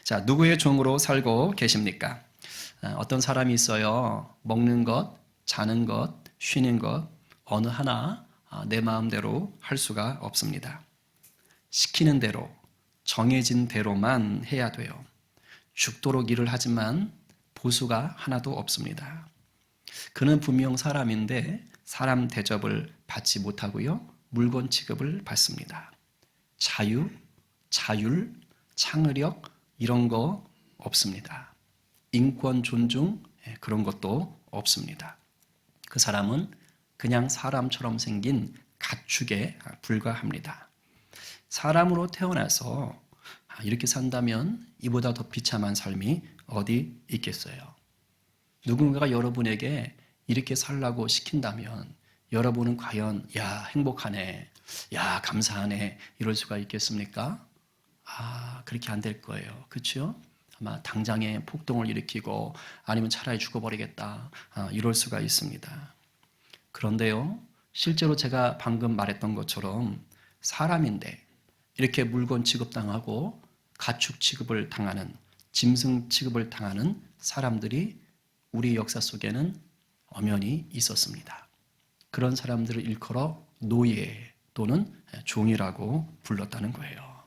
자, 누구의 종으로 살고 계십니까? 어떤 사람이 있어요. 먹는 것, 자는 것, 쉬는 것, 어느 하나 내 마음대로 할 수가 없습니다. 시키는 대로, 정해진 대로만 해야 돼요. 죽도록 일을 하지만 보수가 하나도 없습니다. 그는 분명 사람인데 사람 대접을 받지 못하고요. 물건 취급을 받습니다. 자유, 자율, 창의력 이런 거 없습니다. 인권 존중 그런 것도 없습니다. 그 사람은 그냥 사람처럼 생긴 가축에 불과합니다. 사람으로 태어나서 이렇게 산다면 이보다 더 비참한 삶이 어디 있겠어요? 누군가가 여러분에게 이렇게 살라고 시킨다면 여러분은 과연 야 행복하네, 야 감사하네 이럴 수가 있겠습니까? 그렇게 안 될 거예요. 그렇죠? 아마 당장에 폭동을 일으키고 아니면 차라리 죽어버리겠다 이럴 수가 있습니다. 그런데요, 실제로 제가 방금 말했던 것처럼 사람인데 이렇게 물건 취급당하고 가축 취급을 당하는, 짐승 취급을 당하는 사람들이 우리 역사 속에는 엄연히 있었습니다. 그런 사람들을 일컬어 노예 또는 종이라고 불렀다는 거예요.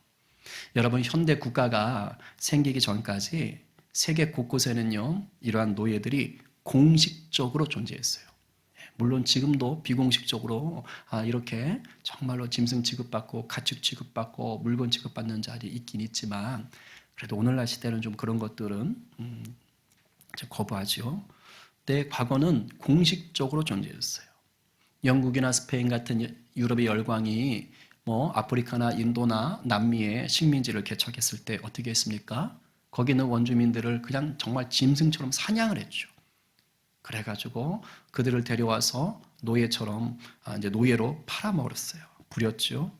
여러분, 현대 국가가 생기기 전까지 세계 곳곳에는요, 이러한 노예들이 공식적으로 존재했어요. 물론 지금도 비공식적으로 이렇게 정말로 짐승 취급받고 가축 취급받고 물건 취급받는 자들이 있긴 있지만 그래도 오늘날 시대는 좀 그런 것들은 거부하죠. 근데 과거는 공식적으로 존재했어요. 영국이나 스페인 같은 유럽의 열강이 아프리카나 인도나 남미의 식민지를 개척했을 때 어떻게 했습니까? 거기 있는 원주민들을 그냥 정말 짐승처럼 사냥을 했죠. 그래가지고 그들을 데려와서 노예처럼 이제 노예로 팔아먹었어요. 부렸죠.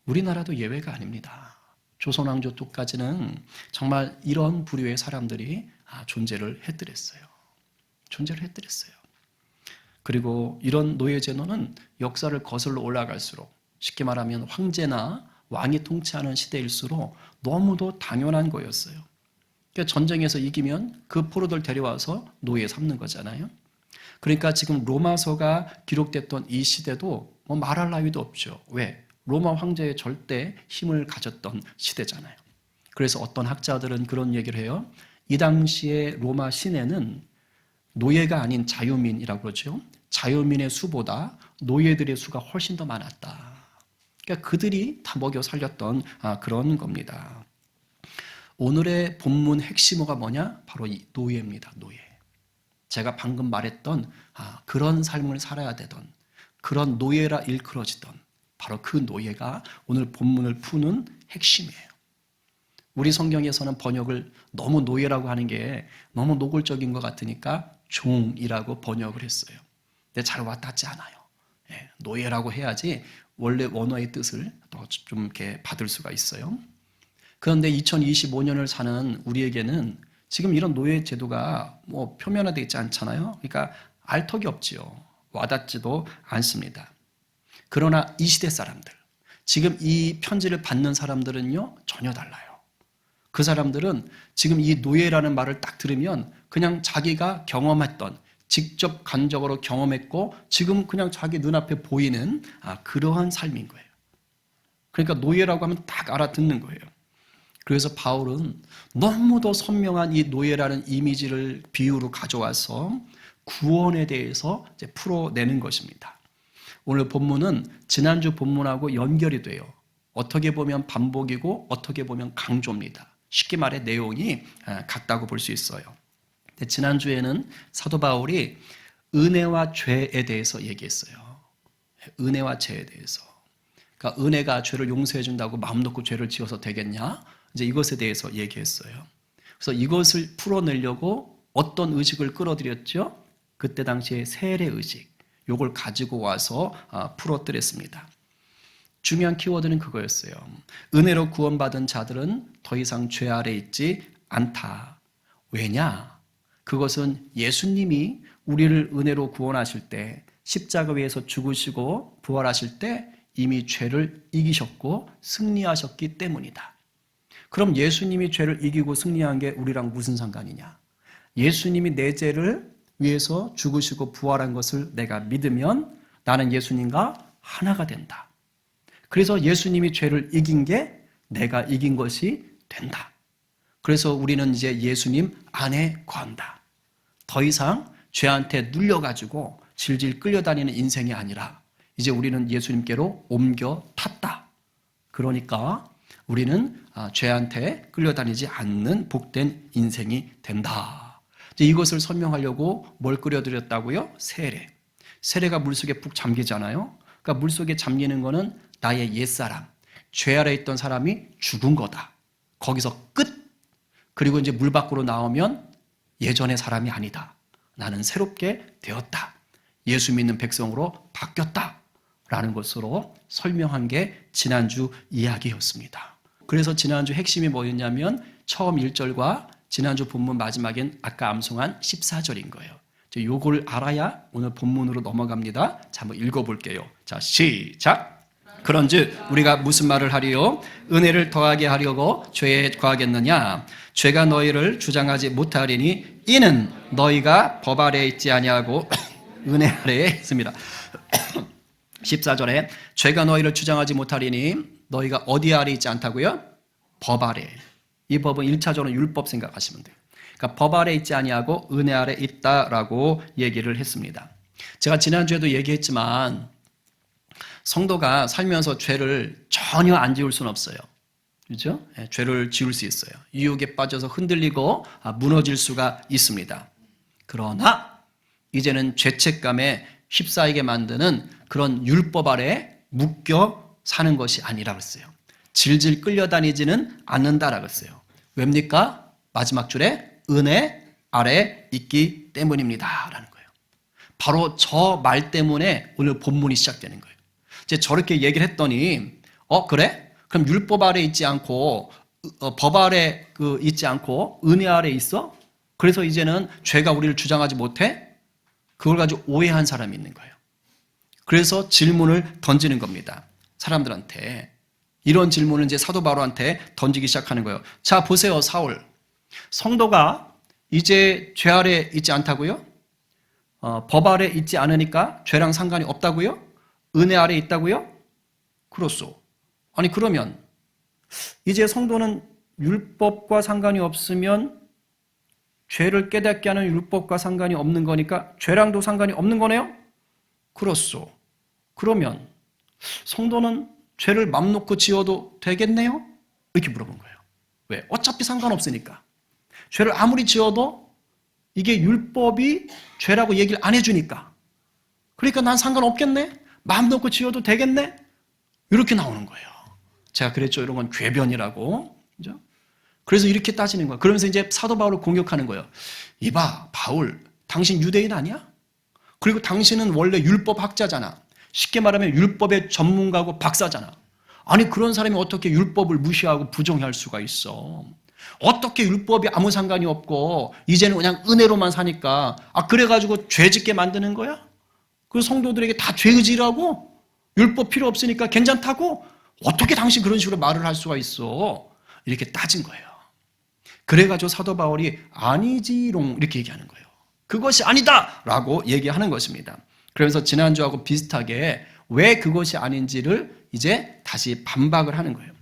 우리나라도 예외가 아닙니다. 조선 왕조 때까지는 정말 이런 부류의 사람들이 존재를 했더랬어요. 존재를 했더랬어요. 그리고 이런 노예 제도는 역사를 거슬러 올라갈수록 쉽게 말하면 황제나 왕이 통치하는 시대일수록 너무도 당연한 거였어요. 그러니까 전쟁에서 이기면 그 포로들 데려와서 노예 삼는 거잖아요. 그러니까 지금 로마서가 기록됐던 이 시대도 말할 나위도 없죠. 왜? 로마 황제의 절대 힘을 가졌던 시대잖아요. 그래서 어떤 학자들은 그런 얘기를 해요. 이 당시에 로마 시내는 노예가 아닌 자유민이라고 그러죠. 자유민의 수보다 노예들의 수가 훨씬 더 많았다. 그러니까 그들이 다 먹여 살렸던 그런 겁니다. 오늘의 본문 핵심어가 뭐냐? 바로 이 노예입니다. 노예. 제가 방금 말했던 그런 삶을 살아야 되던 그런 노예라 일컬어지던 바로 그 노예가 오늘 본문을 푸는 핵심이에요. 우리 성경에서는 번역을 너무 노예라고 하는 게 너무 노골적인 것 같으니까 종이라고 번역을 했어요. 근데 잘 와닿지 않아요. 노예라고 해야지 원래 원어의 뜻을 더 좀 이렇게 받을 수가 있어요. 그런데 2025년을 사는 우리에게는 지금 이런 노예 제도가 표면화되어 있지 않잖아요. 그러니까 알턱이 없지요. 와닿지도 않습니다. 그러나 이 시대 사람들, 지금 이 편지를 받는 사람들은요, 전혀 달라요. 그 사람들은 지금 이 노예라는 말을 딱 들으면 그냥 자기가 경험했던, 직접 간접으로 경험했고 지금 그냥 자기 눈앞에 보이는 그러한 삶인 거예요. 그러니까 노예라고 하면 딱 알아듣는 거예요. 그래서 바울은 너무도 선명한 이 노예라는 이미지를 비유로 가져와서 구원에 대해서 이제 풀어내는 것입니다. 오늘 본문은 지난주 본문하고 연결이 돼요. 어떻게 보면 반복이고 어떻게 보면 강조입니다. 쉽게 말해 내용이 같다고 볼 수 있어요. 근데 지난주에는 사도 바울이 은혜와 죄에 대해서 얘기했어요. 은혜와 죄에 대해서. 그러니까 은혜가 죄를 용서해 준다고 마음 놓고 죄를 지어서 되겠냐? 이제 이것에 대해서 얘기했어요. 그래서 이것을 풀어내려고 어떤 의식을 끌어들였죠? 그때 당시에 세례 의식. 요걸 가지고 와서 풀어드렸습니다. 중요한 키워드는 그거였어요. 은혜로 구원받은 자들은 더 이상 죄 아래 있지 않다. 왜냐? 그것은 예수님이 우리를 은혜로 구원하실 때 십자가 위에서 죽으시고 부활하실 때 이미 죄를 이기셨고 승리하셨기 때문이다. 그럼 예수님이 죄를 이기고 승리한 게 우리랑 무슨 상관이냐? 예수님이 내 죄를 위해서 죽으시고 부활한 것을 내가 믿으면 나는 예수님과 하나가 된다. 그래서 예수님이 죄를 이긴 게 내가 이긴 것이 된다. 그래서 우리는 이제 예수님 안에 거한다. 더 이상 죄한테 눌려가지고 질질 끌려다니는 인생이 아니라 이제 우리는 예수님께로 옮겨 탔다. 그러니까 우리는 죄한테 끌려다니지 않는 복된 인생이 된다. 이제 이것을 설명하려고 뭘 끓여드렸다고요? 세례. 세례가 물속에 푹 잠기잖아요. 그러니까 물속에 잠기는 거는 나의 옛사람, 죄 아래 있던 사람이 죽은 거다. 거기서 끝. 그리고 이제 물 밖으로 나오면 예전의 사람이 아니다. 나는 새롭게 되었다. 예수 믿는 백성으로 바뀌었다. 라는 것으로 설명한 게 지난주 이야기였습니다. 그래서 지난주 핵심이 뭐였냐면 처음 1절과 지난주 본문 마지막엔 아까 암송한 14절인 거예요. 요걸 알아야 오늘 본문으로 넘어갑니다. 자, 한번 읽어볼게요. 자, 시작! 그런즉 우리가 무슨 말을 하리요? 은혜를 더하게 하려고 죄에 거하겠느냐? 죄가 너희를 주장하지 못하리니 이는 너희가 법 아래에 있지 아니하고 은혜 아래에 있습니다. 14절에 죄가 너희를 주장하지 못하리니 너희가 어디 아래 있지 않다고요? 법 아래. 이 법은 1차적으로 율법 생각하시면 돼요. 그러니까 법 아래 있지 아니하고 은혜 아래 있다라고 얘기를 했습니다. 제가 지난주에도 얘기했지만 성도가 살면서 죄를 전혀 안 지을 수는 없어요. 그렇죠? 죄를 지을 수 있어요. 유혹에 빠져서 흔들리고 무너질 수가 있습니다. 그러나 이제는 죄책감에 휩싸이게 만드는 그런 율법 아래 묶여 사는 것이 아니라고 했어요. 질질 끌려다니지는 않는다라고 했어요. 왜입니까? 마지막 줄에 은혜 아래 있기 때문입니다. 라는 거예요. 바로 저 말 때문에 오늘 본문이 시작되는 거예요. 이제 저렇게 얘기를 했더니 그래? 그럼 율법 아래 있지 않고 법 아래 있지 않고 은혜 아래 있어? 그래서 이제는 죄가 우리를 주장하지 못해? 그걸 가지고 오해한 사람이 있는 거예요. 그래서 질문을 던지는 겁니다. 사람들한테. 이런 질문을 이제 사도 바울한테 던지기 시작하는 거예요. 자, 보세요, 사울. 성도가 이제 죄 아래 있지 않다고요? 법 아래 있지 않으니까 죄랑 상관이 없다고요? 은혜 아래 있다고요? 그렇소. 아니, 그러면 이제 성도는 율법과 상관이 없으면 죄를 깨닫게 하는 율법과 상관이 없는 거니까 죄랑도 상관이 없는 거네요? 그렇소. 그러면 성도는 죄를 맘 놓고 지어도 되겠네요? 이렇게 물어본 거예요. 왜? 어차피 상관없으니까. 죄를 아무리 지어도 이게 율법이 죄라고 얘기를 안 해주니까. 그러니까 난 상관없겠네? 마음 놓고 지어도 되겠네? 이렇게 나오는 거예요. 제가 그랬죠. 이런 건 궤변이라고. 그죠? 그래서 이렇게 따지는 거예요. 그러면서 이제 사도 바울을 공격하는 거예요. 이봐, 바울, 당신 유대인 아니야? 그리고 당신은 원래 율법 학자잖아. 쉽게 말하면 율법의 전문가고 박사잖아. 아니, 그런 사람이 어떻게 율법을 무시하고 부정할 수가 있어? 어떻게 율법이 아무 상관이 없고 이제는 그냥 은혜로만 사니까 그래가지고 죄 짓게 만드는 거야? 그 성도들에게 다 죄의지라고? 율법 필요 없으니까 괜찮다고? 어떻게 당신 그런 식으로 말을 할 수가 있어? 이렇게 따진 거예요. 그래가지고 사도 바울이 아니지롱 이렇게 얘기하는 거예요. 그것이 아니다! 라고 얘기하는 것입니다. 그러면서 지난주하고 비슷하게 왜 그것이 아닌지를 이제 다시 반박을 하는 거예요.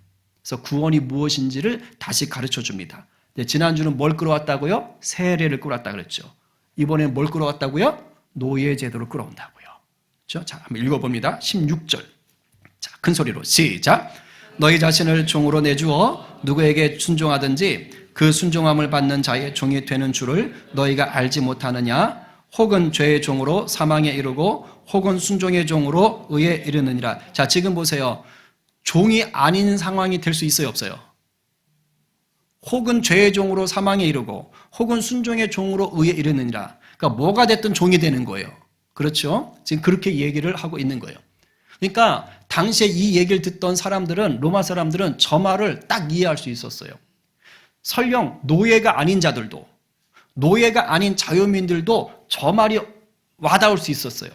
그래서 구원이 무엇인지를 다시 가르쳐 줍니다. 지난주는 뭘 끌어왔다고요? 세례를 끌어왔다 그랬죠. 이번에는 뭘 끌어왔다고요? 노예 제도를 끌어온다고요. 그렇죠? 자, 한번 읽어봅니다. 16절. 자, 큰 소리로 시작. 너희 자신을 종으로 내주어 누구에게 순종하든지 그 순종함을 받는 자의 종이 되는 줄을 너희가 알지 못하느냐? 혹은 죄의 종으로 사망에 이르고 혹은 순종의 종으로 의에 이르느니라. 자, 지금 보세요. 종이 아닌 상황이 될 수 있어요, 없어요? 혹은 죄의 종으로 사망에 이르고 혹은 순종의 종으로 의에 이르느니라. 그러니까 뭐가 됐든 종이 되는 거예요. 그렇죠? 지금 그렇게 얘기를 하고 있는 거예요. 그러니까 당시에 이 얘기를 듣던 사람들은, 로마 사람들은 저 말을 딱 이해할 수 있었어요. 설령 노예가 아닌 자들도, 노예가 아닌 자유민들도 저 말이 와닿을 수 있었어요.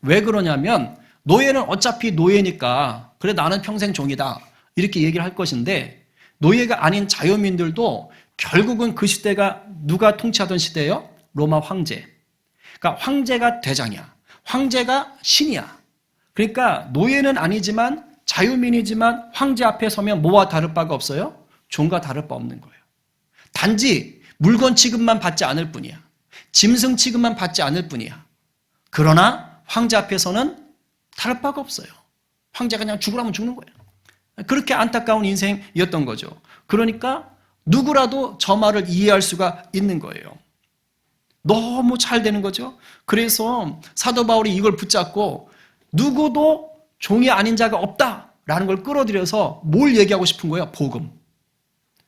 왜 그러냐면 노예는 어차피 노예니까 그래 나는 평생 종이다 이렇게 얘기를 할 것인데 노예가 아닌 자유민들도 결국은 그 시대가 누가 통치하던 시대예요? 로마 황제. 그러니까 황제가 대장이야. 황제가 신이야. 그러니까 노예는 아니지만 자유민이지만 황제 앞에 서면 뭐와 다를 바가 없어요? 종과 다를 바 없는 거예요. 단지 물건 취급만 받지 않을 뿐이야. 짐승 취급만 받지 않을 뿐이야. 그러나 황제 앞에서는 다를 바가 없어요. 황제가 그냥 죽으라면 죽는 거예요. 그렇게 안타까운 인생이었던 거죠. 그러니까 누구라도 저 말을 이해할 수가 있는 거예요. 너무 잘 되는 거죠. 그래서 사도 바울이 이걸 붙잡고 누구도 종이 아닌 자가 없다라는 걸 끌어들여서 뭘 얘기하고 싶은 거예요? 복음.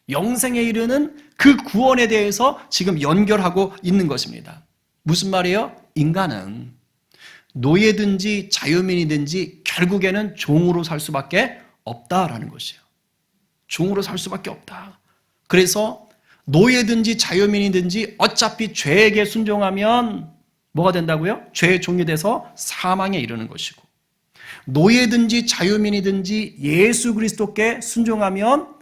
영생에 이르는 그 구원에 대해서 지금 연결하고 있는 것입니다. 무슨 말이에요? 인간은 노예든지 자유민이든지 결국에는 종으로 살 수밖에 없다라는 것이에요. 종으로 살 수밖에 없다. 그래서 노예든지 자유민이든지 어차피 죄에게 순종하면 뭐가 된다고요? 죄의 종이 돼서 사망에 이르는 것이고, 노예든지 자유민이든지 예수 그리스도께 순종하면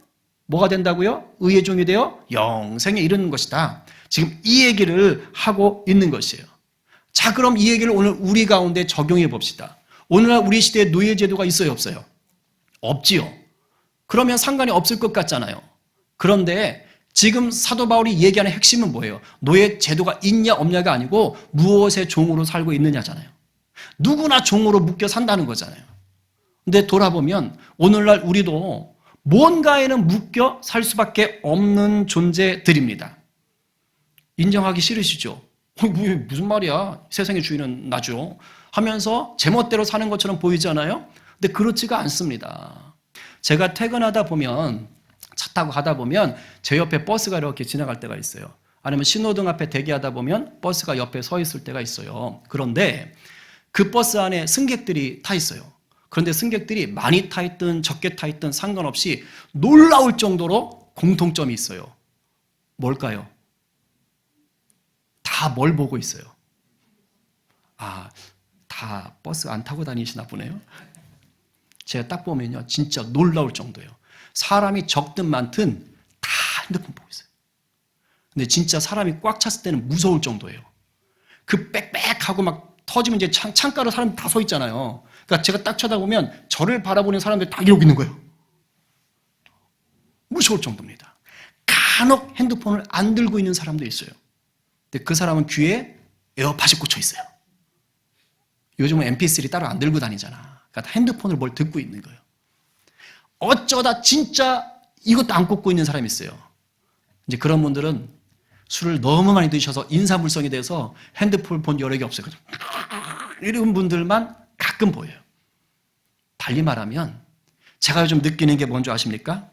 뭐가 된다고요? 의의 종이 되어 영생에 이르는 것이다. 지금 이 얘기를 하고 있는 것이에요. 자, 그럼 이 얘기를 오늘 우리 가운데 적용해 봅시다. 오늘날 우리 시대에 노예 제도가 있어요, 없어요? 없지요. 그러면 상관이 없을 것 같잖아요. 그런데 지금 사도 바울이 얘기하는 핵심은 뭐예요? 노예 제도가 있냐 없냐가 아니고 무엇의 종으로 살고 있느냐잖아요. 누구나 종으로 묶여 산다는 거잖아요. 근데 돌아보면 오늘날 우리도 뭔가에는 묶여 살 수밖에 없는 존재들입니다. 인정하기 싫으시죠? 무슨 말이야? 세상의 주인은 나죠. 하면서 제멋대로 사는 것처럼 보이잖아요. 근데 그렇지가 않습니다. 제가 퇴근하다 보면, 차 타고 가다 보면 제 옆에 버스가 이렇게 지나갈 때가 있어요. 아니면 신호등 앞에 대기하다 보면 버스가 옆에 서 있을 때가 있어요. 그런데 그 버스 안에 승객들이 타 있어요. 그런데 승객들이 많이 타 있든 적게 타 있든 상관없이 놀라울 정도로 공통점이 있어요. 뭘까요? 다 뭘 보고 있어요? 다 버스 안 타고 다니시나 보네요. 제가 딱 보면요, 진짜 놀라울 정도예요. 사람이 적든 많든 다 핸드폰 보고 있어요. 근데 진짜 사람이 꽉 찼을 때는 무서울 정도예요. 그 빽빽하고 막 터지면 이제 창가로 사람이 다 서 있잖아요. 그러니까 제가 딱 쳐다보면 저를 바라보는 사람들이 다 이러고 있는 거예요. 무서울 정도입니다. 간혹 핸드폰을 안 들고 있는 사람도 있어요. 근데 그 사람은 귀에 에어팟이 꽂혀 있어요. 요즘은 MP3 따로 안 들고 다니잖아. 그러니까 핸드폰을 뭘 듣고 있는 거예요. 어쩌다 진짜 이것도 안 꽂고 있는 사람이 있어요. 이제 그런 분들은 술을 너무 많이 드셔서 인사불성이 돼서 핸드폰 본 여력이 없어요. 이런 분들만 가끔 보여요. 달리 말하면 제가 요즘 느끼는 게 뭔지 아십니까?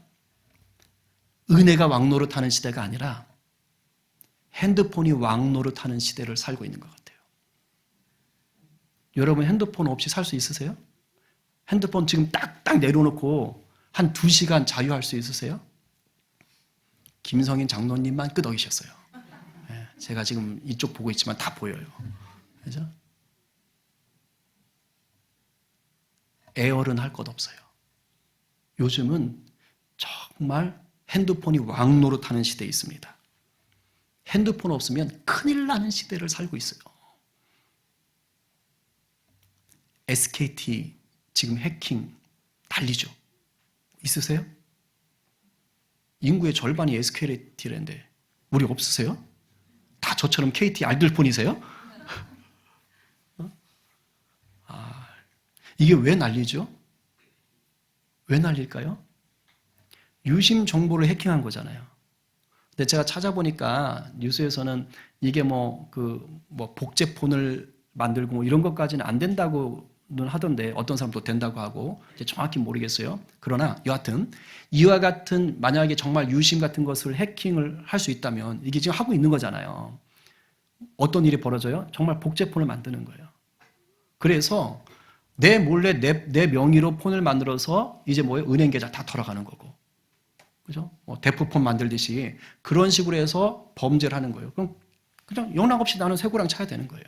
은혜가 왕노릇하는 시대가 아니라 핸드폰이 왕노릇하는 시대를 살고 있는 것 같아요. 여러분 핸드폰 없이 살 수 있으세요? 핸드폰 지금 딱딱 내려놓고 한 2시간 자유할 수 있으세요? 김성인 장로님만 끄덕이셨어요. 제가 지금 이쪽 보고 있지만 다 보여요. 그죠? 애월은 할 것 없어요. 요즘은 정말 핸드폰이 왕노릇하는 시대에 있습니다. 핸드폰 없으면 큰일 나는 시대를 살고 있어요. SKT 지금 해킹 달리죠. 있으세요? 인구의 절반이 SKT인데 우리 없으세요? 다 저처럼 KT 알뜰폰이세요? 이게 왜 난리죠? 왜 난릴까요? 유심 정보를 해킹한 거잖아요. 근데 제가 찾아보니까 뉴스에서는 이게 복제폰을 만들고 이런 것까지는 안 된다고는 하던데 어떤 사람도 된다고 하고 정확히 모르겠어요. 그러나 여하튼 이와 같은 만약에 정말 유심 같은 것을 해킹을 할 수 있다면 이게 지금 하고 있는 거잖아요. 어떤 일이 벌어져요? 정말 복제폰을 만드는 거예요. 그래서 내 몰래 내 명의로 폰을 만들어서 이제 은행 계좌 다 털어가는 거고. 그죠? 대포폰 만들듯이 그런 식으로 해서 범죄를 하는 거예요. 그럼 그냥 영락 없이 나는 쇠고랑 차야 되는 거예요.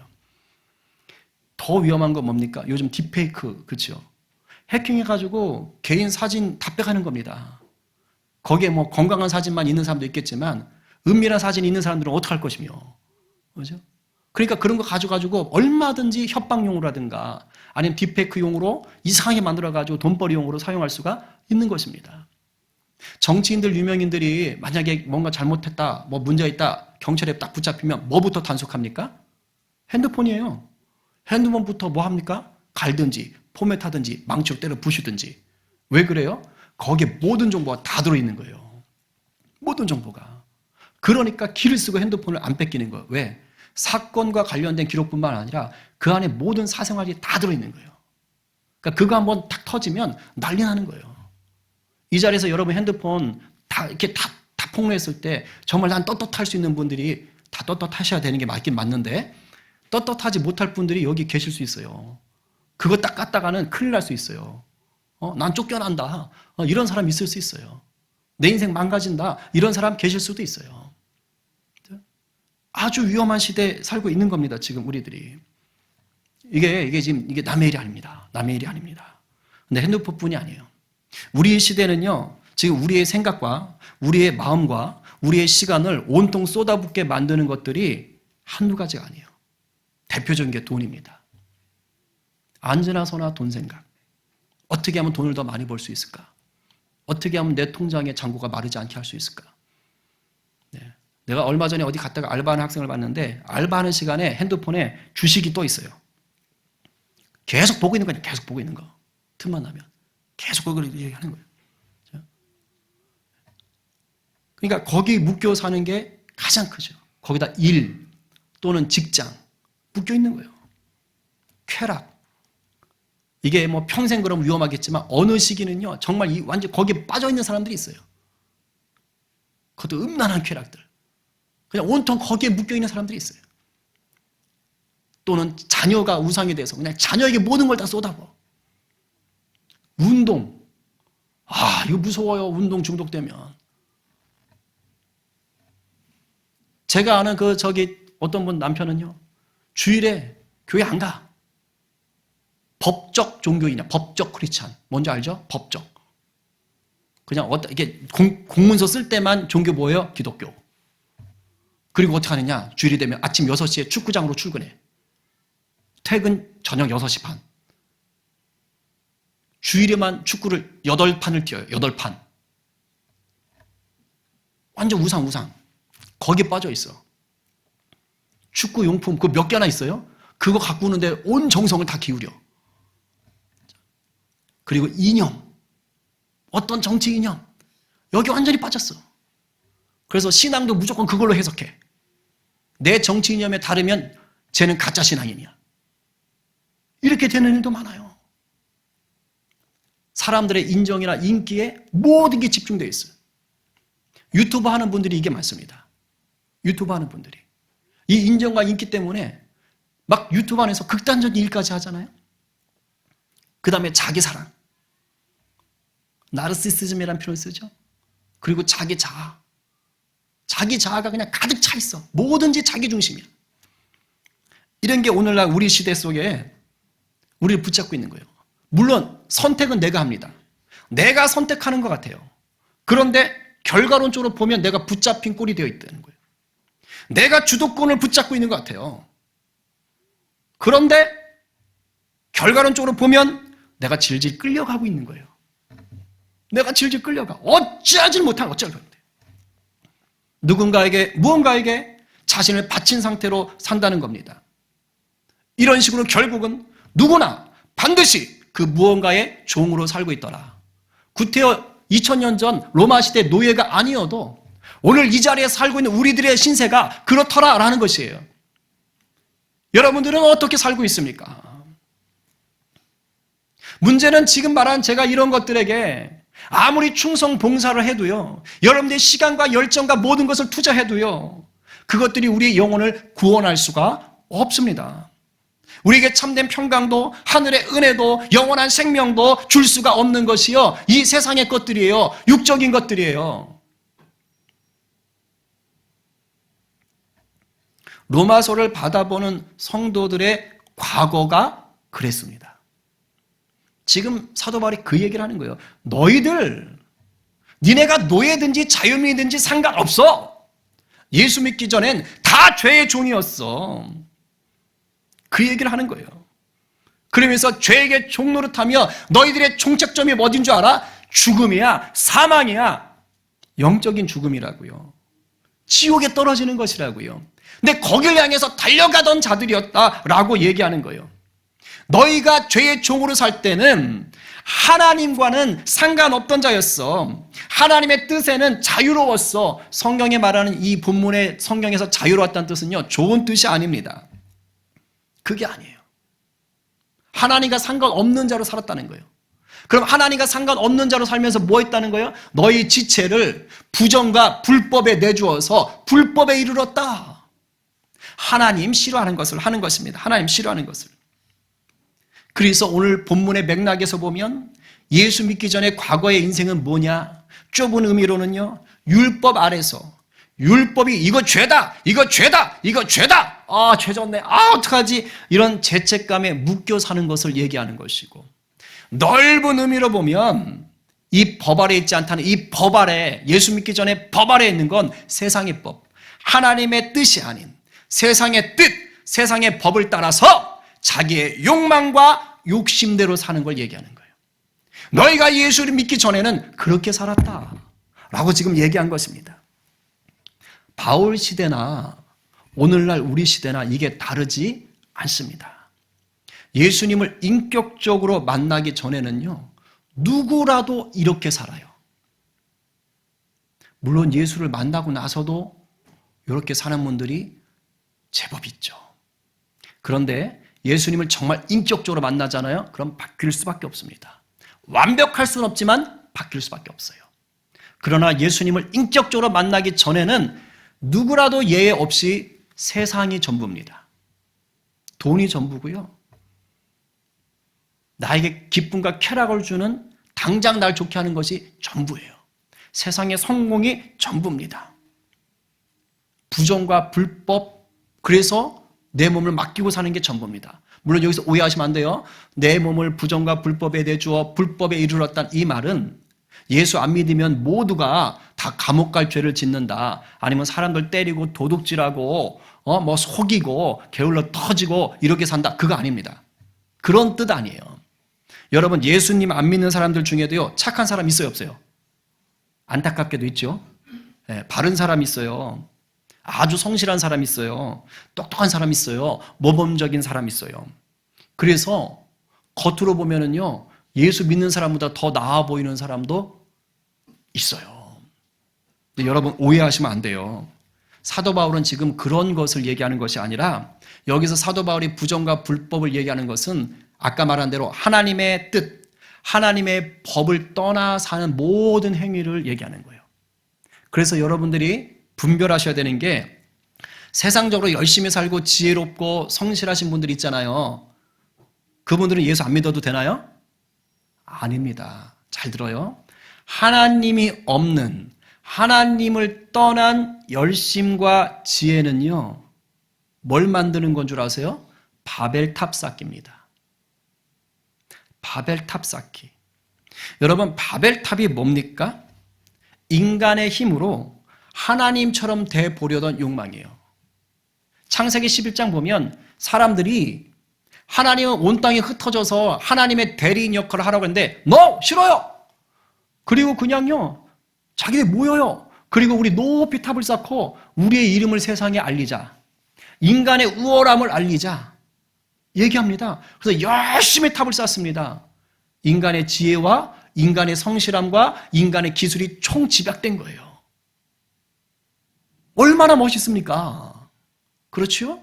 더 위험한 건 뭡니까? 요즘 딥페이크, 그렇죠? 해킹해가지고 개인 사진 다 빼가는 겁니다. 거기에 뭐 건강한 사진만 있는 사람도 있겠지만 은밀한 사진이 있는 사람들은 어떡할 것이며. 그죠? 그러니까 그런 거 가져가지고 얼마든지 협박용으로라든가 아니면 딥페이크용으로 이상하게 만들어가지고 돈벌이용으로 사용할 수가 있는 것입니다. 정치인들, 유명인들이 만약에 뭔가 잘못했다, 뭐 문제가 있다, 경찰에 딱 붙잡히면 뭐부터 단속합니까? 핸드폰이에요. 핸드폰부터 뭐 합니까? 갈든지, 포맷하든지, 망치로 때려 부수든지. 왜 그래요? 거기에 모든 정보가 다 들어있는 거예요. 모든 정보가. 그러니까 키를 쓰고 핸드폰을 안 뺏기는 거예요. 왜? 사건과 관련된 기록뿐만 아니라 그 안에 모든 사생활이 다 들어있는 거예요. 그러니까 그거 한번 탁 터지면 난리 나는 거예요. 이 자리에서 여러분 핸드폰 다 이렇게 다 폭로했을 때 정말 난 떳떳할 수 있는 분들이 다 떳떳하셔야 되는 게 맞긴 맞는데 떳떳하지 못할 분들이 여기 계실 수 있어요. 그거 딱 갖다가는 큰일 날 수 있어요. 난 쫓겨난다. 이런 사람 있을 수 있어요. 내 인생 망가진다. 이런 사람 계실 수도 있어요. 아주 위험한 시대에 살고 있는 겁니다. 지금 우리들이. 이게 남의 일이 아닙니다. 남의 일이 아닙니다. 근데 핸드폰뿐이 아니에요. 우리의 시대는요, 지금 우리의 생각과 우리의 마음과 우리의 시간을 온통 쏟아붓게 만드는 것들이 한두 가지가 아니에요. 대표적인 게 돈입니다. 안전하 소나 돈 생각. 어떻게 하면 돈을 더 많이 벌 수 있을까? 어떻게 하면 내 통장의 잔고가 마르지 않게 할 수 있을까? 네. 내가 얼마 전에 어디 갔다가 알바하는 학생을 봤는데 알바하는 시간에 핸드폰에 주식이 떠 있어요. 계속 보고 있는 거예요. 계속 보고 있는 거. 틈만 나면. 계속 그걸 얘기하는 거예요. 그러니까 거기 묶여 사는 게 가장 크죠. 거기다 일 또는 직장 묶여 있는 거예요. 쾌락. 이게 뭐 평생 그럼 위험하겠지만 어느 시기는요 정말 완전 거기에 빠져 있는 사람들이 있어요. 그것도 음란한 쾌락들. 그냥 온통 거기에 묶여 있는 사람들이 있어요. 또는 자녀가 우상이 돼서 그냥 자녀에게 모든 걸 다 쏟아부어. 운동. 이거 무서워요. 운동 중독되면. 제가 아는 어떤 분 남편은요, 주일에 교회 안 가. 법적 종교인이야. 법적 크리스찬. 뭔지 알죠? 법적. 그냥 이게 공문서 쓸 때만 종교 뭐예요? 기독교. 그리고 어떻게 하느냐? 주일이 되면 아침 6시에 축구장으로 출근해. 퇴근 저녁 6시 반. 주일에만 축구를 8판을 뛰어요. 8판. 완전 우상. 거기에 빠져 있어. 축구 용품 그거 몇 개나 있어요? 그거 갖고 오는데 온 정성을 다 기울여. 그리고 이념. 어떤 정치 이념. 여기 완전히 빠졌어. 그래서 신앙도 무조건 그걸로 해석해. 내 정치 이념에 다르면 쟤는 가짜 신앙인이야. 이렇게 되는 일도 많아요. 사람들의 인정이나 인기에 모든 게 집중되어 있어요. 유튜브 하는 분들이 이게 많습니다. 유튜브 하는 분들이. 이 인정과 인기 때문에 막 유튜브 안에서 극단적인 일까지 하잖아요. 그 다음에 자기 사랑. 나르시시즘이라는 표현을 쓰죠. 그리고 자기 자아. 자기 자아가 그냥 가득 차 있어. 뭐든지 자기 중심이야. 이런 게 오늘날 우리 시대 속에 우리를 붙잡고 있는 거예요. 물론 선택은 내가 합니다. 내가 선택하는 것 같아요. 그런데 결과론적으로 보면 내가 붙잡힌 꼴이 되어 있다는 거예요. 내가 주도권을 붙잡고 있는 것 같아요. 그런데 결과론적으로 보면 내가 질질 끌려가고 있는 거예요. 내가 질질 끌려가. 어찌하지 못한 어쩔 건데. 누군가에게 무언가에게 자신을 바친 상태로 산다는 겁니다. 이런 식으로 결국은 누구나 반드시 그 무언가의 종으로 살고 있더라. 구테여 2000년 전 로마 시대 노예가 아니어도 오늘 이 자리에 살고 있는 우리들의 신세가 그렇더라라는 것이에요. 여러분들은 어떻게 살고 있습니까? 문제는 지금 말한 제가 이런 것들에게 아무리 충성 봉사를 해도요, 여러분들의 시간과 열정과 모든 것을 투자해도요, 그것들이 우리의 영혼을 구원할 수가 없습니다. 우리에게 참된 평강도 하늘의 은혜도 영원한 생명도 줄 수가 없는 것이요, 이 세상의 것들이에요. 육적인 것들이에요. 로마서를 받아보는 성도들의 과거가 그랬습니다. 지금 사도 바울이 그 얘기를 하는 거예요. 너희들 니네가 노예든지 자유민이든지 상관없어. 예수 믿기 전엔 다 죄의 종이었어. 그 얘기를 하는 거예요. 그러면서 죄에게 종노릇하며 너희들의 종착점이 어딘 줄 알아? 죽음이야, 사망이야. 영적인 죽음이라고요. 지옥에 떨어지는 것이라고요. 근데 거길 향해서 달려가던 자들이었다라고 얘기하는 거예요. 너희가 죄의 종으로 살 때는 하나님과는 상관없던 자였어. 하나님의 뜻에는 자유로웠어. 성경에 말하는 이 본문의 성경에서 자유로웠다는 뜻은요, 좋은 뜻이 아닙니다. 그게 아니에요. 하나님과 상관없는 자로 살았다는 거예요. 그럼 하나님과 상관없는 자로 살면서 뭐 했다는 거예요? 너희 지체를 부정과 불법에 내주어서 불법에 이르렀다. 하나님 싫어하는 것을 하는 것입니다. 하나님 싫어하는 것을. 그래서 오늘 본문의 맥락에서 보면 예수 믿기 전에 과거의 인생은 뭐냐? 좁은 의미로는요, 율법 아래서 율법이 이거 죄다, 이거 죄다, 이거 죄다, 아 죄졌네, 아 어떡하지, 이런 죄책감에 묶여 사는 것을 얘기하는 것이고, 넓은 의미로 보면 이 법 아래 있지 않다는, 이 법 아래, 예수 믿기 전에 법 아래 있는 건 세상의 법, 하나님의 뜻이 아닌 세상의 뜻, 세상의 법을 따라서 자기의 욕망과 욕심대로 사는 걸 얘기하는 거예요. 너희가 예수를 믿기 전에는 그렇게 살았다라고 지금 얘기한 것입니다. 바울 시대나 오늘날 우리 시대나 이게 다르지 않습니다. 예수님을 인격적으로 만나기 전에는요, 누구라도 이렇게 살아요. 물론 예수를 만나고 나서도 이렇게 사는 분들이 제법 있죠. 그런데 예수님을 정말 인격적으로 만나잖아요. 그럼 바뀔 수밖에 없습니다. 완벽할 수는 없지만 바뀔 수밖에 없어요. 그러나 예수님을 인격적으로 만나기 전에는 누구라도 예외 없이 세상이 전부입니다. 돈이 전부고요. 나에게 기쁨과 쾌락을 주는, 당장 날 좋게 하는 것이 전부예요. 세상의 성공이 전부입니다. 부정과 불법, 그래서 내 몸을 맡기고 사는 게 전부입니다. 물론 여기서 오해하시면 안 돼요. 내 몸을 부정과 불법에 내주어 불법에 이르렀다는 이 말은 예수 안 믿으면 모두가 다 감옥 갈 죄를 짓는다, 아니면 사람들 때리고 도둑질하고 뭐 속이고 게을러 터지고 이렇게 산다, 그거 아닙니다. 그런 뜻 아니에요. 여러분, 예수님 안 믿는 사람들 중에도요, 착한 사람 있어요, 없어요? 안타깝게도 있죠. 네, 바른 사람 있어요. 아주 성실한 사람 있어요. 똑똑한 사람 있어요. 모범적인 사람 있어요. 그래서 겉으로 보면은요, 예수 믿는 사람보다 더 나아 보이는 사람도 있어요. 근데 여러분, 오해하시면 안 돼요. 사도 바울은 지금 그런 것을 얘기하는 것이 아니라, 여기서 사도 바울이 부정과 불법을 얘기하는 것은 아까 말한 대로 하나님의 뜻, 하나님의 법을 떠나 사는 모든 행위를 얘기하는 거예요. 그래서 여러분들이 분별하셔야 되는 게, 세상적으로 열심히 살고 지혜롭고 성실하신 분들 있잖아요. 그분들은 예수 안 믿어도 되나요? 아닙니다. 잘 들어요. 하나님이 없는, 하나님을 떠난 열심과 지혜는요, 뭘 만드는 건 줄 아세요? 바벨탑 쌓기입니다. 바벨탑 쌓기. 여러분, 바벨탑이 뭡니까? 인간의 힘으로 하나님처럼 돼 보려던 욕망이에요. 창세기 11장 보면 사람들이 하나님은 온 땅에 흩어져서 하나님의 대리인 역할을 하라고 했는데, no! 싫어요! 그리고 그냥요, 자기들 모여요. 그리고 우리 높이 탑을 쌓고 우리의 이름을 세상에 알리자. 인간의 우월함을 알리자. 얘기합니다. 그래서 열심히 탑을 쌓습니다. 인간의 지혜와 인간의 성실함과 인간의 기술이 총집약된 거예요. 얼마나 멋있습니까? 그렇죠?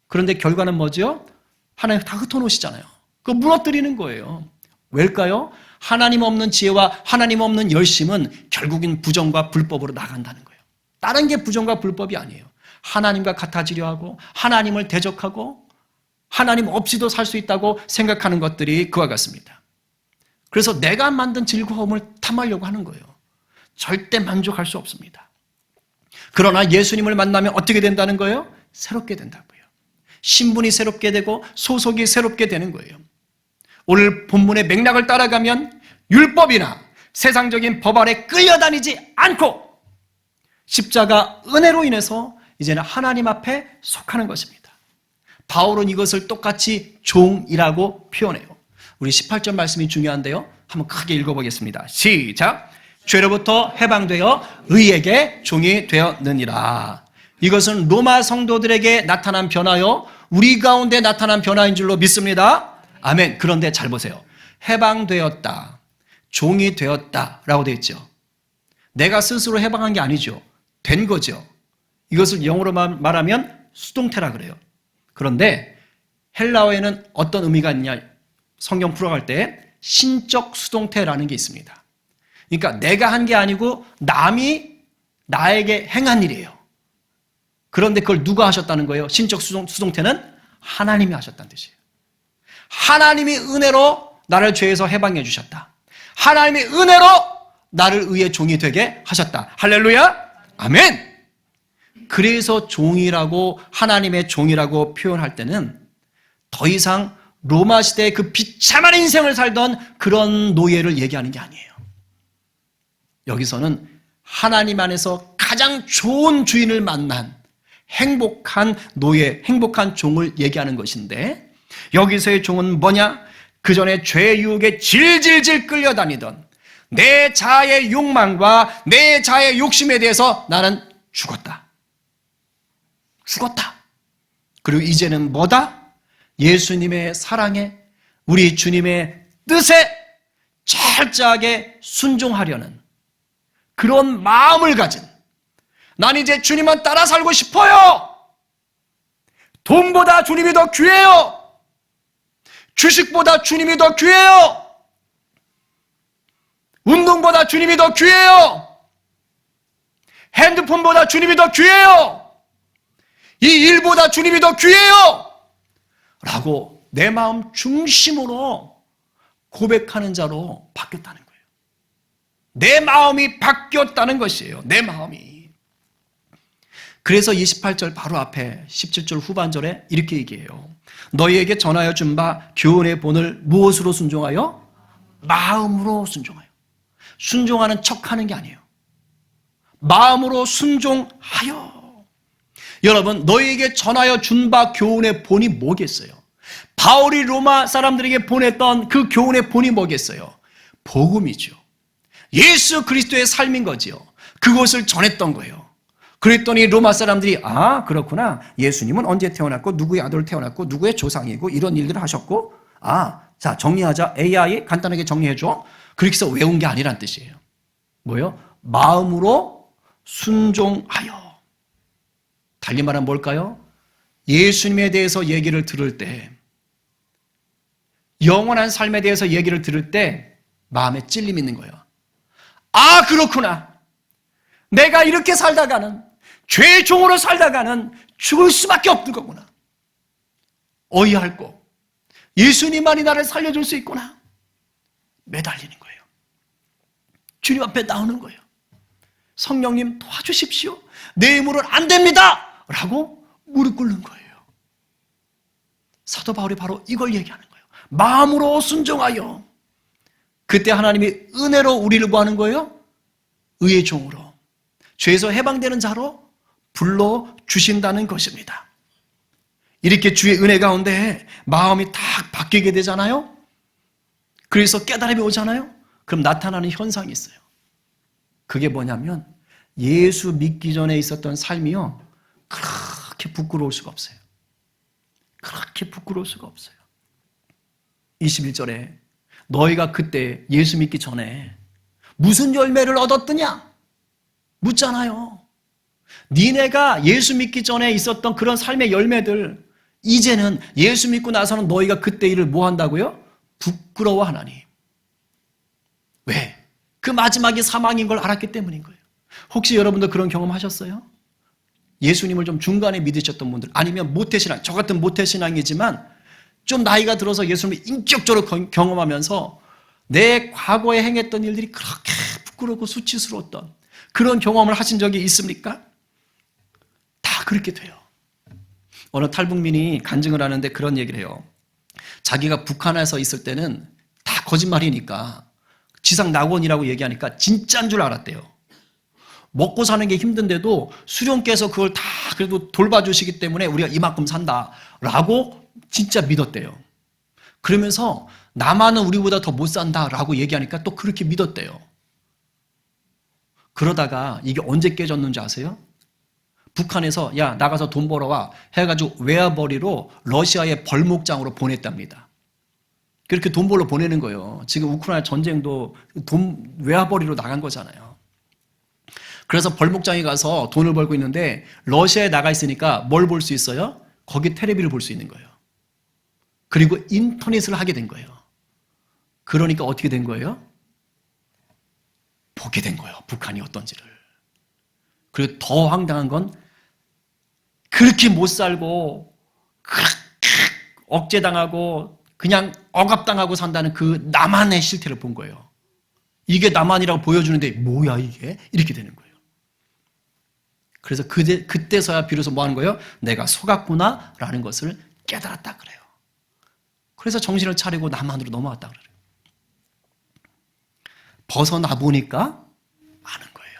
그런데 결과는 뭐죠? 하나님 다 흩어놓으시잖아요. 그거 무너뜨리는 거예요. 왜일까요? 하나님 없는 지혜와 하나님 없는 열심은 결국엔 부정과 불법으로 나간다는 거예요. 다른 게 부정과 불법이 아니에요. 하나님과 같아지려 하고 하나님을 대적하고 하나님 없이도 살 수 있다고 생각하는 것들이 그와 같습니다. 그래서 내가 만든 즐거움을 탐하려고 하는 거예요. 절대 만족할 수 없습니다. 그러나 예수님을 만나면 어떻게 된다는 거예요? 새롭게 된다고요. 신분이 새롭게 되고 소속이 새롭게 되는 거예요. 오늘 본문의 맥락을 따라가면 율법이나 세상적인 법 아래 끌려다니지 않고 십자가 은혜로 인해서 이제는 하나님 앞에 속하는 것입니다. 바울은 이것을 똑같이 종이라고 표현해요. 우리 18절 말씀이 중요한데요. 한번 크게 읽어보겠습니다. 시작. 죄로부터 해방되어 의에게 종이 되었느니라. 이것은 로마 성도들에게 나타난 변화요, 우리 가운데 나타난 변화인 줄로 믿습니다. 아멘. 그런데 잘 보세요. 해방되었다, 종이 되었다라고 되어 있죠. 내가 스스로 해방한 게 아니죠. 된 거죠. 이것을 영어로 말하면 수동태라 그래요. 그런데 헬라어에는 어떤 의미가 있냐? 성경 풀어갈 때 신적 수동태라는 게 있습니다. 그러니까 내가 한 게 아니고 남이 나에게 행한 일이에요. 그런데 그걸 누가 하셨다는 거예요? 신적 수동태는 하나님이 하셨다는 뜻이에요. 하나님이 은혜로 나를 죄에서 해방해 주셨다. 하나님이 은혜로 나를 의의 종이 되게 하셨다. 할렐루야. 아멘. 그래서 종이라고, 하나님의 종이라고 표현할 때는 더 이상 로마 시대의 그 비참한 인생을 살던 그런 노예를 얘기하는 게 아니에요. 여기서는 하나님 안에서 가장 좋은 주인을 만난 행복한 노예, 행복한 종을 얘기하는 것인데, 여기서의 종은 뭐냐? 그 전에 죄의 유혹에 질질질 끌려다니던 내 자아의 욕망과 내 자아의 욕심에 대해서 나는 죽었다. 그리고 이제는 뭐다? 예수님의 사랑에, 우리 주님의 뜻에 철저하게 순종하려는 그런 마음을 가진, 난 이제 주님만 따라 살고 싶어요. 돈보다 주님이 더 귀해요. 주식보다 주님이 더 귀해요. 운동보다 주님이 더 귀해요. 핸드폰보다 주님이 더 귀해요. 이 일보다 주님이 더 귀해요. 라고 내 마음 중심으로 고백하는 자로 바뀌었다는 거예요. 내 마음이 바뀌었다는 것이에요. 내 마음이. 그래서 28절 바로 앞에 17절 후반절에 이렇게 얘기해요. 너희에게 전하여 준 바 교훈의 본을 무엇으로 순종하여? 마음으로 순종하여. 순종하는 척하는 게 아니에요. 마음으로 순종하여. 여러분, 너희에게 전하여 준 바 교훈의 본이 뭐겠어요? 바울이 로마 사람들에게 보냈던 그 교훈의 본이 뭐겠어요? 복음이죠. 예수 그리스도의 삶인 거지요. 그것을 전했던 거예요. 그랬더니 로마 사람들이 그렇구나. 예수님은 언제 태어났고 누구의 아들 태어났고 누구의 조상이고 이런 일들을 하셨고, 자 정리하자. AI 간단하게 정리해줘. 그렇게 해서 외운 게 아니란 뜻이에요. 뭐예요? 마음으로 순종하여. 달리 말하면 뭘까요? 예수님에 대해서 얘기를 들을 때, 영원한 삶에 대해서 얘기를 들을 때 마음에 찔림이 있는 거예요. 그렇구나. 내가 이렇게 살다가는, 죄의 종으로 살다가는 죽을 수밖에 없는 거구나. 어이없고 예수님만이 나를 살려줄 수 있구나. 매달리는 거예요. 주님 앞에 나오는 거예요. 성령님 도와주십시오. 내 힘으로는 안 됩니다. 라고 무릎 꿇는 거예요. 사도 바울이 바로 이걸 얘기하는 거예요. 마음으로 순종하여. 그때 하나님이 은혜로 우리를 구하는 거예요. 의의 종으로, 죄에서 해방되는 자로 불러주신다는 것입니다. 이렇게 주의 은혜 가운데 마음이 딱 바뀌게 되잖아요. 그래서 깨달음이 오잖아요. 그럼 나타나는 현상이 있어요. 그게 뭐냐면 예수 믿기 전에 있었던 삶이요, 그렇게 부끄러울 수가 없어요. 그렇게 부끄러울 수가 없어요. 21절에 너희가 그때 예수 믿기 전에 무슨 열매를 얻었더냐? 묻잖아요. 니네가 예수 믿기 전에 있었던 그런 삶의 열매들, 이제는 예수 믿고 나서는 너희가 그때 일을 뭐 한다고요? 부끄러워하나니. 왜? 그 마지막이 사망인 걸 알았기 때문인 거예요. 혹시 여러분도 그런 경험 하셨어요? 예수님을 좀 중간에 믿으셨던 분들, 아니면 모태신앙, 저 같은 모태신앙이지만 좀 나이가 들어서 예수님을 인격적으로 경험하면서 내 과거에 행했던 일들이 그렇게 부끄럽고 수치스러웠던 그런 경험을 하신 적이 있습니까? 다 그렇게 돼요. 어느 탈북민이 간증을 하는데 그런 얘기를 해요. 자기가 북한에서 있을 때는 다 거짓말이니까 지상 낙원이라고 얘기하니까 진짜인 줄 알았대요. 먹고 사는 게 힘든데도 수령께서 그걸 다 그래도 돌봐주시기 때문에 우리가 이만큼 산다라고 진짜 믿었대요. 그러면서 남한은 우리보다 더 못 산다라고 얘기하니까 또 그렇게 믿었대요. 그러다가 이게 언제 깨졌는지 아세요? 북한에서 야 나가서 돈 벌어와 해가지고 외화벌이로 러시아의 벌목장으로 보냈답니다. 그렇게 돈 벌러 보내는 거예요. 지금 우크라이나 전쟁도 돈 외화벌이로 나간 거잖아요. 그래서 벌목장에 가서 돈을 벌고 있는데 러시아에 나가 있으니까 뭘 볼 수 있어요? 거기 텔레비를 볼 수 있는 거예요. 그리고 인터넷을 하게 된 거예요. 그러니까 어떻게 된 거예요? 보게 된 거예요. 북한이 어떤지를. 그리고 더 황당한 건 그렇게 못 살고 억제당하고 그냥 억압당하고 산다는 그 남한의 실태를 본 거예요. 이게 남한이라고 보여주는데 뭐야 이게? 이렇게 되는 거예요. 그래서 그때서야 비로소 뭐 하는 거예요? 내가 속았구나 라는 것을 깨달았다 그래요. 그래서 정신을 차리고 남한으로 넘어왔다 그래요. 벗어나 보니까 아는 거예요.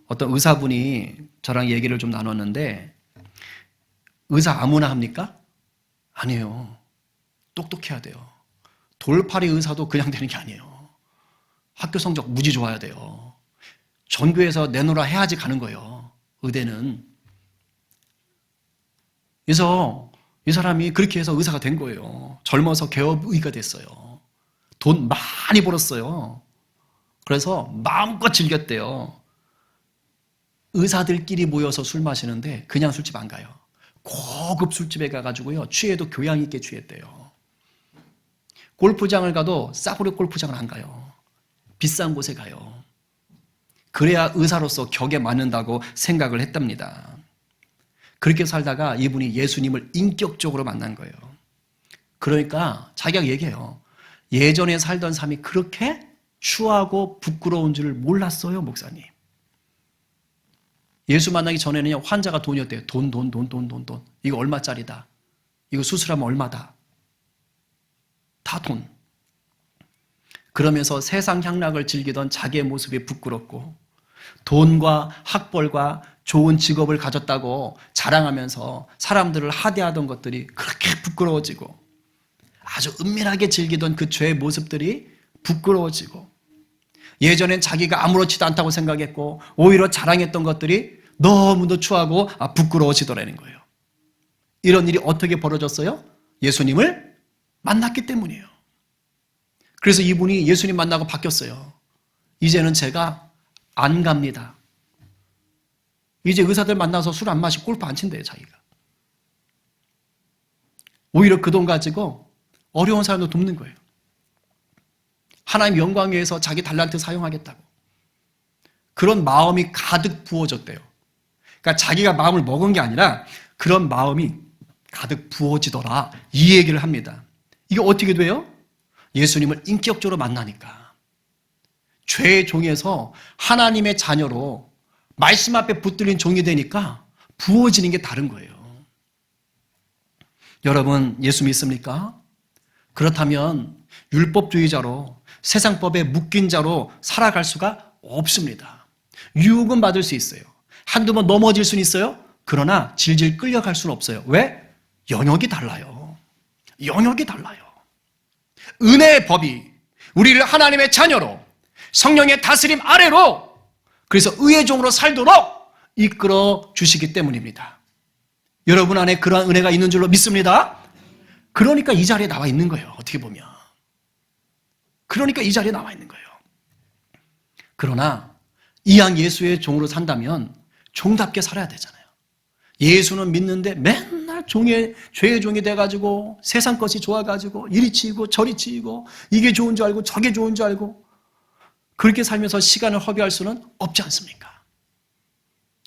어떤 의사분이 저랑 얘기를 좀 나눴는데 의사 아무나 합니까? 아니에요. 똑똑해야 돼요. 돌팔이 의사도 그냥 되는 게 아니에요. 학교 성적 무지 좋아야 돼요. 전교에서 내놓으라 해야지 가는 거예요. 의대는. 그래서 이 사람이 그렇게 해서 의사가 된 거예요. 젊어서 개업의가 됐어요. 돈 많이 벌었어요. 그래서 마음껏 즐겼대요. 의사들끼리 모여서 술 마시는데 그냥 술집 안 가요. 고급 술집에 가가지고요. 취해도 교양 있게 취했대요. 골프장을 가도 싸구려 골프장을 안 가요. 비싼 곳에 가요. 그래야 의사로서 격에 맞는다고 생각을 했답니다. 그렇게 살다가 이분이 예수님을 인격적으로 만난 거예요. 그러니까 자기가 얘기해요. 예전에 살던 삶이 그렇게 추하고 부끄러운 줄 몰랐어요, 목사님. 예수 만나기 전에는 환자가 돈이었대요. 돈. 이거 얼마짜리다. 이거 수술하면 얼마다. 다 돈. 그러면서 세상 향락을 즐기던 자기의 모습이 부끄럽고 돈과 학벌과 좋은 직업을 가졌다고 자랑하면서 사람들을 하대하던 것들이 그렇게 부끄러워지고 아주 은밀하게 즐기던 그 죄의 모습들이 부끄러워지고 예전엔 자기가 아무렇지도 않다고 생각했고 오히려 자랑했던 것들이 너무도 추하고 부끄러워지더라는 거예요. 이런 일이 어떻게 벌어졌어요? 예수님을 만났기 때문이에요. 그래서 이분이 예수님 만나고 바뀌었어요. 이제는 제가 안 갑니다. 이제 의사들 만나서 술 안 마시고 골프 안 친대요, 자기가. 오히려 그 돈 가지고 어려운 사람도 돕는 거예요. 하나님 영광 위해서 자기 달란트 사용하겠다고. 그런 마음이 가득 부어졌대요. 그러니까 자기가 마음을 먹은 게 아니라 그런 마음이 가득 부어지더라. 이 얘기를 합니다. 이게 어떻게 돼요? 예수님을 인격적으로 만나니까. 죄의 종에서 하나님의 자녀로 말씀 앞에 붙들린 종이 되니까 부어지는 게 다른 거예요. 여러분, 예수 믿습니까? 그렇다면 율법주의자로 세상법에 묶인 자로 살아갈 수가 없습니다. 유혹은 받을 수 있어요. 한두 번 넘어질 수는 있어요. 그러나 질질 끌려갈 수는 없어요. 왜? 영역이 달라요. 영역이 달라요. 은혜의 법이 우리를 하나님의 자녀로 성령의 다스림 아래로 그래서 의의 종으로 살도록 이끌어 주시기 때문입니다. 여러분 안에 그러한 은혜가 있는 줄로 믿습니다. 그러니까 이 자리에 나와 있는 거예요. 어떻게 보면. 그러니까 이 자리에 나와 있는 거예요. 그러나 이왕 예수의 종으로 산다면 종답게 살아야 되잖아요. 예수는 믿는데 맨날 죄의 종이 돼가지고 세상 것이 좋아가지고 이리 치이고 저리 치이고 이게 좋은 줄 알고 저게 좋은 줄 알고 그렇게 살면서 시간을 허비할 수는 없지 않습니까?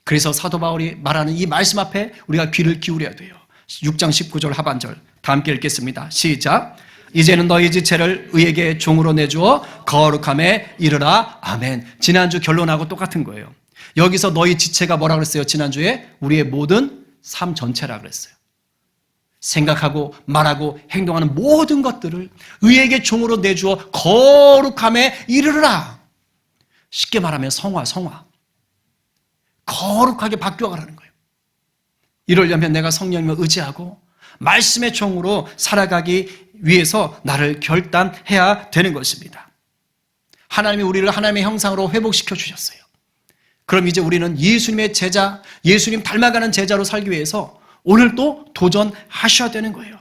그래서 사도 바울이 말하는 이 말씀 앞에 우리가 귀를 기울여야 돼요. 6장 19절 하반절 다 함께 읽겠습니다. 시작. 이제는 너희 지체를 의에게 종으로 내주어 거룩함에 이르라. 아멘. 지난주 결론하고 똑같은 거예요. 여기서 너희 지체가 뭐라 그랬어요? 지난주에 우리의 모든 삶 전체라 그랬어요. 생각하고 말하고 행동하는 모든 것들을 의에게 종으로 내주어 거룩함에 이르르라. 쉽게 말하면 성화. 거룩하게 바뀌어가라는 거예요. 이러려면 내가 성령님을 의지하고 말씀의 종으로 살아가기 위해서 나를 결단해야 되는 것입니다. 하나님이 우리를 하나님의 형상으로 회복시켜 주셨어요. 그럼 이제 우리는 예수님의 제자, 예수님 닮아가는 제자로 살기 위해서 오늘 또 도전하셔야 되는 거예요.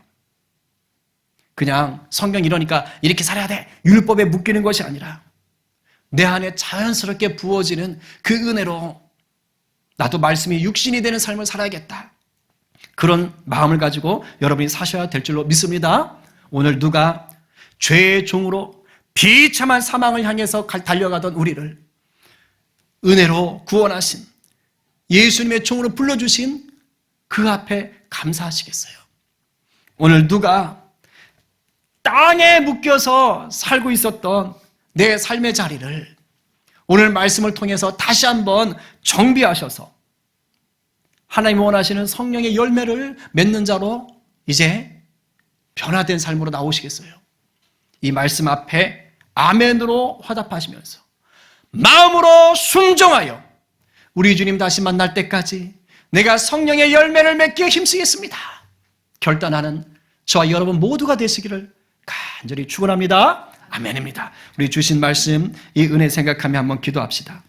그냥 성경 이러니까 이렇게 살아야 돼, 율법에 묶이는 것이 아니라 내 안에 자연스럽게 부어지는 그 은혜로 나도 말씀이 육신이 되는 삶을 살아야겠다. 그런 마음을 가지고 여러분이 사셔야 될 줄로 믿습니다. 오늘 누가 죄의 종으로 비참한 사망을 향해서 달려가던 우리를 은혜로 구원하신 예수님의 종으로 불러주신 그 앞에 감사하시겠어요? 오늘 누가 땅에 묶여서 살고 있었던 내 삶의 자리를 오늘 말씀을 통해서 다시 한번 정비하셔서 하나님이 원하시는 성령의 열매를 맺는 자로 이제 변화된 삶으로 나오시겠어요? 이 말씀 앞에 아멘으로 화답하시면서 마음으로 순종하여 우리 주님 다시 만날 때까지 내가 성령의 열매를 맺기에 힘쓰겠습니다. 결단하는 저와 여러분 모두가 되시기를 간절히 축원합니다. 아멘입니다. 우리 주신 말씀, 이 은혜 생각하며 한번 기도합시다.